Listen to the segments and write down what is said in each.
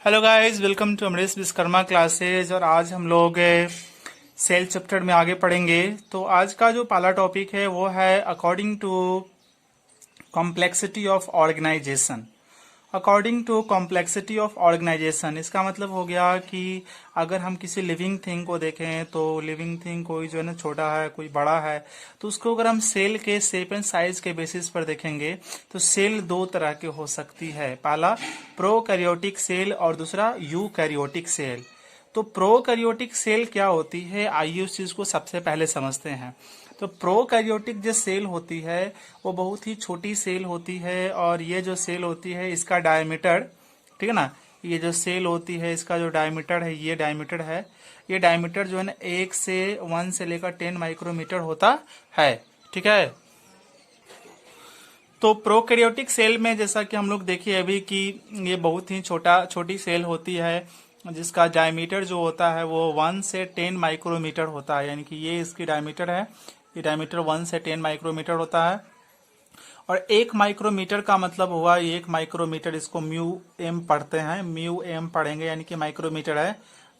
Hello guys, welcome to Amrish Vishwakarma classes. और आज हम लोग सेल चैप्टर में आगे पढ़ेंगे। तो आज का जो पहला टॉपिक है वो है according to complexity of organisation. According to complexity of organisation, इसका मतलब हो गया कि अगर हम किसी लिविंग थिंग को देखें तो लिविंग थिंग कोई जो है ना छोटा है कोई बड़ा है, तो उसको अगर हम सेल के शेप एंड साइज के बेसिस पर देखेंगे तो सेल दो तरह के हो सकती है। पहला प्रोकैरियोटिक सेल और दूसरा यूकैरियोटिक सेल। तो प्रोकैरियोटिक सेल क्या होती है, आइए उस चीज को सबसे पहले समझते हैं। तो प्रोकैरियोटिक जो सेल होती है वो बहुत ही छोटी सेल होती है, और ये जो सेल होती है इसका डायमीटर, ठीक है ना, ये जो सेल होती है इसका जो डायमीटर है, ये डायमीटर है, ये डायमीटर जो है ना 1 से लेकर 10 माइक्रोमीटर होता है, ठीक है। तो प्रोकैरियोटिक सेल में जैसा कि हम लोग देखिए अभी कि ये बहुत ही छोटी सेल होती है, जिसका डायमीटर जो होता है वो 1 से 10 माइक्रोमीटर होता है, यानी कि ये इसकी डायमीटर है, ये डायमीटर 1 से 10 माइक्रोमीटर होता है। और 1 माइक्रोमीटर का मतलब हुआ 1 माइक्रोमीटर, इसको म्यू एम पढ़ते हैं, म्यू एम पढ़ेंगे, यानी कि माइक्रोमीटर है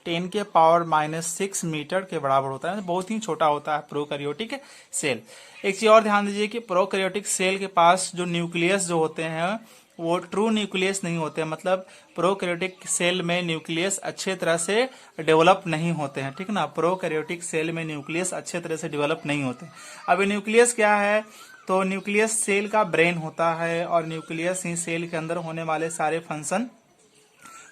10⁻⁻⁶ मीटर के बराबर होता है। बहुत ही छोटा होता है प्रोकैरियोटिक सेल। एक चीज और ध्यान दीजिए कि प्रोकैरियोटिक सेल के पास जो न्यूक्लियस जो होते हैं वो ट्रू न्यूक्लियस नहीं होते, मतलब प्रोकैरियोटिक सेल में न्यूक्लियस अच्छे तरह से डेवलप नहीं होते हैं, ठीक है ना। प्रोकैरियोटिक सेल में न्यूक्लियस अच्छे तरह से डेवलप नहीं होते। अब न्यूक्लियस क्या है, तो न्यूक्लियस सेल का ब्रेन होता है, और न्यूक्लियस ही सेल के अंदर होने वाले सारे फंक्शन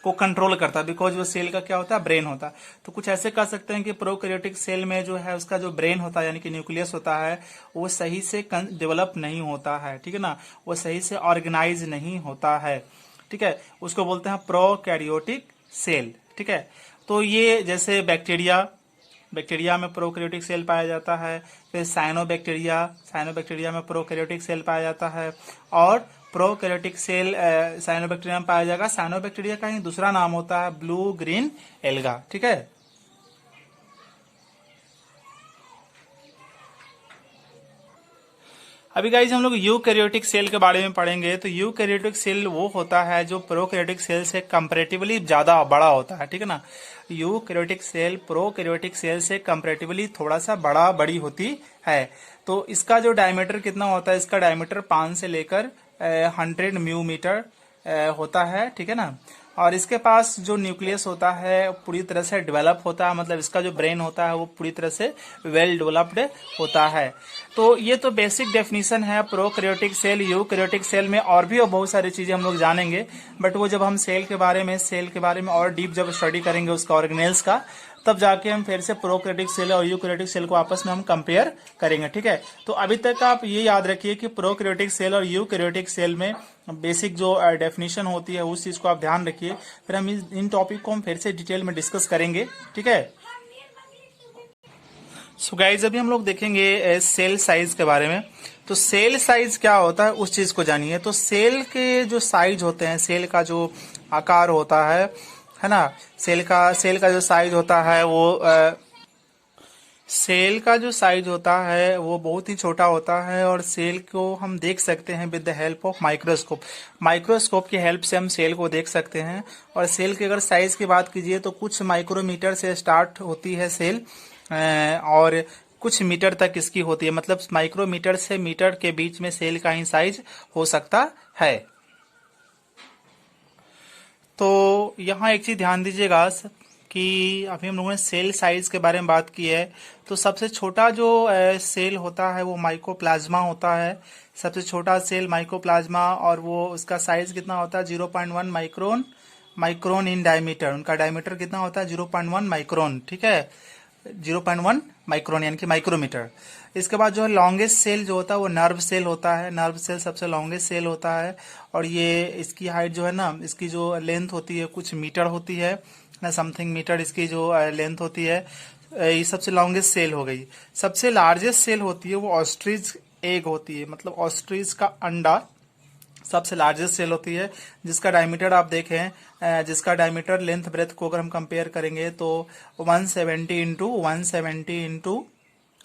को कंट्रोल करता है, बिकॉज वो सेल का क्या होता है, ब्रेन होता है। तो कुछ ऐसे कह सकते हैं कि प्रोकैरियोटिक सेल में जो है उसका जो ब्रेन होता है यानी कि न्यूक्लियस होता है वो सही से डेवलप नहीं होता है, ठीक है ना, वो सही से ऑर्गेनाइज नहीं होता है, ठीक है। उसको बोलते हैं प्रोकैरियोटिक सेल, ठीक है। तो ये जैसे बैक्टीरिया में प्रोकैरियोटिक सेल पाया जाता है, फिर साइनोबैक्टीरिया में प्रोकैरियोटिक सेल पाया जाता है, और प्रोकैरियोटिक सेल साइनोबैक्टीरिया में पाया जाएगा। साइनोबैक्टीरिया का ही दूसरा नाम होता है ब्लू ग्रीन एल्गा, ठीक है। अभी गाइज हम लोग यूकैरियोटिक सेल के बारे में पढ़ेंगे। तो यूकैरियोटिक सेल वो होता है जो प्रोकैरियोटिक सेल से कंपैरेटिवली ज्यादा बड़ा होता है, ठीक है ना। यूकैरियोटिक सेल प्रोकैरियोटिक सेल से कंपैरेटिवली थोड़ा सा बड़ी होती है। तो इसका जो डायमीटर कितना होता है, इसका डायमीटर 5 से लेकर 100 म्यू मीटर होता है, ठीक है ना। और इसके पास जो न्यूक्लियस होता है पूरी तरह से डेवलप होता है, मतलब इसका जो ब्रेन होता है वो पूरी तरह से वेल डेवलप्ड होता है। तो ये तो बेसिक डेफिनेशन है प्रोकैरियोटिक सेल। यूकैरियोटिक सेल में और भी बहुत सारी चीजें हम लोग जानेंगे, बट वो जब हम सेल के बारे में और डीप जब स्टडी करेंगे उसका ऑर्गेनेल्स का, तब जाके हम फिर से प्रोकैरियोटिक सेल और यूकैरियोटिक सेल को आपस में हम कंपेयर करेंगे, ठीक है। तो अभी तक आप ये याद रखिए कि प्रोकैरियोटिक सेल और यूकैरियोटिक सेल में बेसिक जो डेफिनेशन होती है उस चीज को आप ध्यान रखिए, फिर हम इन टॉपिक को हम फिर से डिटेल में डिस्कस करेंगे, ठीक है। सो गाइज अभी हम लोग देखेंगे सेल साइज के बारे में। तो सेल साइज क्या होता है उस चीज को जानिए। तो सेल के जो साइज होते हैं, सेल का जो आकार होता है ना, सेल का जो साइज होता है वो सेल का जो साइज होता है वो बहुत ही छोटा होता है, और सेल को हम देख सकते हैं with the help of microscope की हेल्प से हम सेल को देख सकते हैं। और सेल की अगर साइज की बात कीजिए तो कुछ माइक्रोमीटर से स्टार्ट होती है सेल, और कुछ मीटर तक इसकी होती है, मतलब माइक्रोमीटर से मीटर के बीच में सेल का ही साइज हो सकता है। तो यहाँ एक चीज ध्यान दीजिएगा कि अभी हम लोगों ने सेल साइज के बारे में बात की है। तो सबसे छोटा जो सेल होता है वो माइकोप्लाज्मा होता है, सबसे छोटा सेल माइकोप्लाज्मा, और वो उसका साइज कितना होता है 0.1 माइक्रोन इन डायमीटर। उनका डायमीटर कितना होता है 0.1 माइक्रोन, ठीक है, 0.1 माइक्रोन यानी कि माइक्रोमीटर। इसके बाद जो है लॉन्गेस्ट सेल जो होता है वो नर्व सेल होता है, नर्व सेल सबसे लॉन्गेस्ट सेल होता है, और ये इसकी हाइट जो है ना, इसकी जो लेंथ होती है कुछ मीटर होती है ना, समथिंग मीटर इसकी जो लेंथ होती है। ये सबसे लॉन्गेस्ट सेल हो गई। सबसे लार्जेस्ट सेल होती है वो ऑस्ट्रिच एग होती है, मतलब ऑस्ट्रिच का अंडा सबसे लार्जेस्ट सेल होती है, जिसका डायमीटर आप देखें, जिसका डायमीटर लेंथ ब्रेथ को अगर हम कंपेयर करेंगे तो 170 इंटू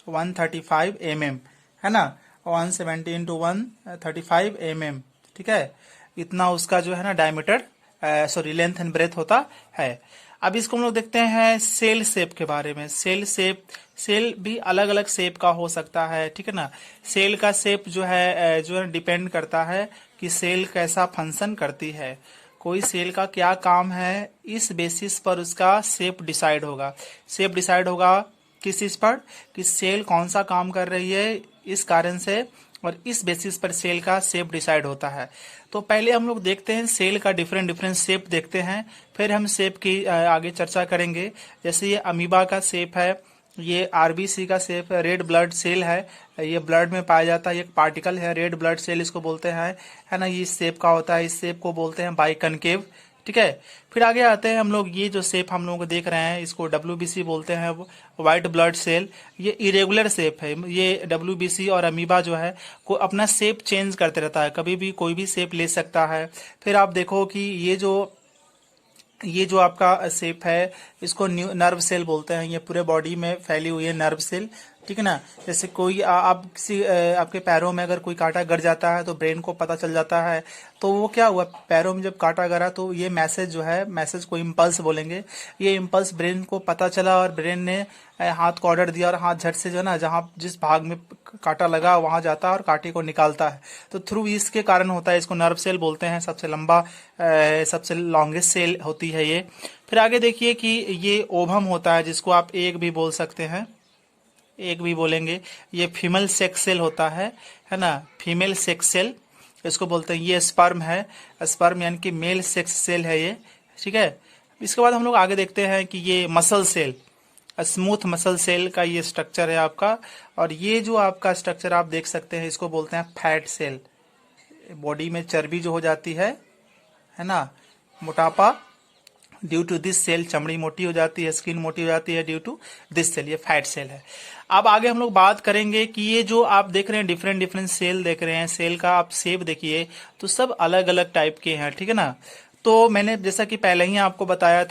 135 mm है ना, 170 इंटू 135 mm, ठीक है, इतना उसका जो है ना diameter sorry length and breadth होता है। अब इसको हम लोग देखते हैं सेल शेप के बारे में। सेल शेप, सेल भी अलग अलग शेप का हो सकता है, ठीक है ना। सेल का शेप जो है डिपेंड करता है कि सेल कैसा फंक्शन करती है, कोई सेल का क्या काम है, इस बेसिस पर उसका शेप डिसाइड होगा। शेप डिसाइड होगा किस चीज पर, कि सेल कौन सा काम कर रही है, इस कारण से, और इस बेसिस पर सेल का शेप डिसाइड होता है। तो पहले हम लोग देखते हैं सेल का डिफरेंट डिफरेंट शेप देखते हैं, फिर हम शेप की आगे चर्चा करेंगे। जैसे ये अमीबा का शेप है, ये आरबीसी का शेप है, रेड ब्लड सेल है, ये ब्लड में पाया जाता है, एक पार्टिकल है, रेड ब्लड सेल इसको बोलते हैं, है ना। ये इस शेप का होता है, इस शेप को बोलते हैं बाइकनकेव, ठीक है। फिर आगे आते हैं हम लोग, ये जो शेप हम लोग देख रहे हैं इसको डब्ल्यूबीसी बोलते हैं, व्हाइट ब्लड सेल। ये इरेगुलर शेप है, ये डब्ल्यूबीसी और अमीबा जो है को अपना शेप चेंज करते रहता है, कभी भी कोई भी शेप ले सकता है। फिर आप देखो कि ये जो आपका शेप है इसको नर्व सेल बोलते हैं, ये पूरे बॉडी में फैली हुई है नर्व सेल, ठीक है ना। जैसे कोई आप किसी आपके पैरों में अगर कोई कांटा गड़ जाता है तो ब्रेन को पता चल जाता है, तो वो क्या हुआ, पैरों में जब कांटा गड़ा तो ये मैसेज जो है, मैसेज को इम्पल्स बोलेंगे, ये इम्पल्स ब्रेन को पता चला और ब्रेन ने हाथ को ऑर्डर दिया और हाथ झट से जो है ना, जहाँ जिस भाग में कांटा लगा वहां जाता है और कांटे को निकालता है। तो थ्रू इसके कारण होता है, इसको नर्व सेल बोलते हैं, सबसे लंबा सबसे लॉन्गेस्ट सेल होती है ये। फिर आगे देखिए कि ये ओवम होता है, जिसको आप एग भी बोल सकते हैं, एक भी बोलेंगे। ये फीमेल सेक्स सेल होता है ना, फीमेल सेक्स सेल इसको बोलते हैं। ये स्पर्म है, स्पर्म यानी कि मेल सेक्स सेल है ये, ठीक है। इसके बाद हम लोग आगे देखते हैं कि ये muscle cell, smooth muscle cell का ये स्ट्रक्चर है आपका, और ये जो आपका स्ट्रक्चर आप देख सकते हैं इसको बोलते हैं फैट सेल। बॉडी में चर्बी जो हो जाती है ना, मोटापा, ड्यू टू दिस सेल, चमड़ी मोटी हो जाती है, स्किन मोटी हो जाती है ड्यू टू दिस सेल, ये फैट सेल है। अब आगे हम लोग बात करेंगे कि ये जो आप देख रहे हैं डिफरेंट डिफरेंट सेल देख रहे हैं, सेल का आप शेप देखिए तो सब अलग अलग टाइप के हैं, ठीक है ना। तो मैंने जैसा कि पहले ही आपको बताया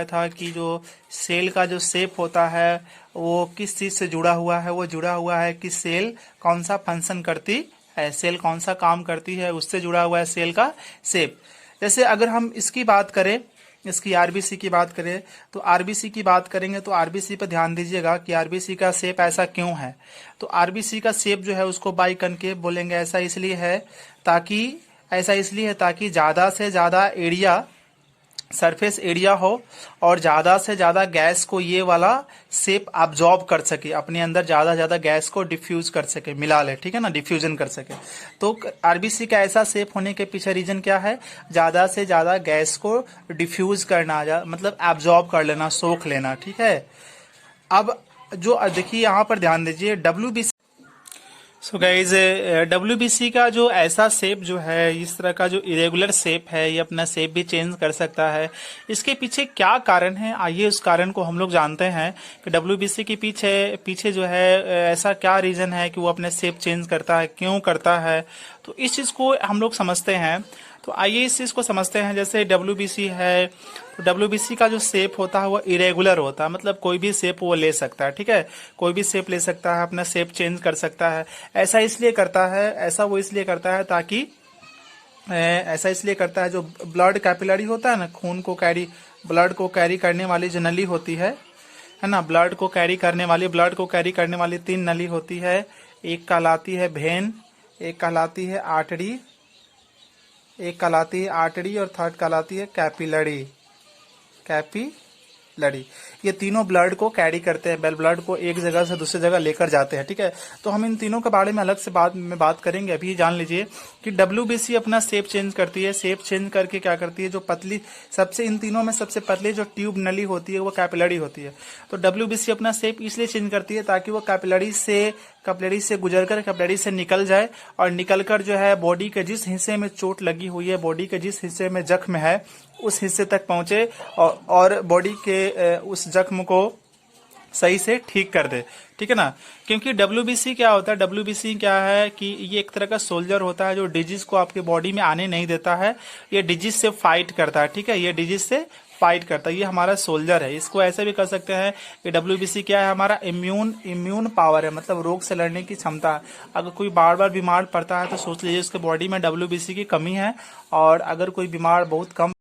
था कि जो सेल का जो शेप होता है वो किस चीज से जुड़ा हुआ है, वो जुड़ा हुआ है कि सेल कौन सा फंक्शन करती है, सेल कौन सा काम करती है, उससे जुड़ा हुआ है सेल का शेप। जैसे अगर हम इसकी बात करें, इसकी आरबीसी की बात करें, तो आरबीसी की बात करेंगे तो आरबीसी पर ध्यान दीजिएगा कि आरबीसी का शेप ऐसा क्यों है। तो आरबीसी का शेप जो है उसको बाइकनकेव बोलेंगे। ऐसा इसलिए है ताकि ज्यादा से ज्यादा एरिया, सरफेस एरिया हो और ज्यादा से ज्यादा गैस को ये वाला शेप अब्जॉर्ब कर सके, अपने अंदर ज्यादा ज्यादा गैस को डिफ्यूज कर सके, मिला ले, ठीक है ना, डिफ्यूजन कर सके। तो आरबीसी का ऐसा शेप होने के पीछे रीजन क्या है, ज्यादा से ज्यादा गैस को डिफ्यूज करना, मतलब एब्जॉर्ब कर लेना, सोख लेना, ठीक है। अब जो देखिए यहाँ पर ध्यान दीजिए, डब्ल्यूबीसी, सो गाइज डब्ल्यूबीसी का जो ऐसा शेप जो है, इस तरह का जो इरेगुलर शेप है, ये अपना शेप भी चेंज कर सकता है। इसके पीछे क्या कारण है, आइए उस कारण को हम लोग जानते हैं कि डब्ल्यूबीसी के पीछे जो है ऐसा क्या रीजन है कि वो अपने शेप चेंज करता है, क्यों करता है। तो इस चीज को हम लोग समझते हैं। तो आइए इस चीज को समझते हैं। जैसे डब्ल्यूबीसी है, तो डब्ल्यूबीसी का जो शेप होता है वो इरेगुलर होता है, मतलब कोई भी शेप वो ले सकता है, ठीक है, कोई भी शेप ले सकता है, अपना शेप चेंज कर सकता है। ऐसा वो इसलिए करता है ताकि जो ब्लड कैपिलरी होता है ना, खून को ब्लड को कैरी करने वाली जो नली होती है ना, ब्लड को कैरी करने वाली 3 नली होती है। एक कहलाती है भेन, एक कहलाती है आर्टरी और थर्ड कहलाती है कैपिलरी। ये तीनों ब्लड को कैरी करते हैं, ब्लड को एक जगह से दूसरी जगह लेकर जाते हैं, ठीक है। तो हम इन तीनों के बारे में अलग से बाद में बात करेंगे। अभी जान लीजिए कि डब्ल्यूबीसी अपना शेप चेंज करती है। शेप चेंज करके क्या करती है, जो पतली इन तीनों में सबसे पतली जो ट्यूब नली होती है वो कैपिलरी होती है। तो डब्ल्यूबीसी अपना शेप इसलिए चेंज करती है ताकि वो कैपिलरी से गुजरकर कैपिलरी से निकल जाए, और निकलकर जो है बॉडी के जिस हिस्से में चोट लगी हुई है, बॉडी के जिस हिस्से में जख्म है, उस हिस्से तक पहुंचे और बॉडी के उस जख्म को सही से ठीक कर दे, ठीक है ना। क्योंकि डब्ल्यूबीसी क्या होता है, डब्ल्यूबीसी क्या है कि ये एक तरह का सोल्जर होता है जो डिजीज को आपके बॉडी में आने नहीं देता है, ये डिजीज से फाइट करता है, ठीक है, ये डिजीज से फाइट करता है, ये हमारा सोल्जर है। इसको ऐसे भी कर सकते हैं कि डब्ल्यूबीसी क्या है, हमारा इम्यून पावर है, मतलब रोग से लड़ने की क्षमता है। अगर कोई बार बार बीमार पड़ता है तो सोच लीजिए उसके बॉडी में डब्ल्यूबीसी की कमी है, और अगर कोई बीमार बहुत कम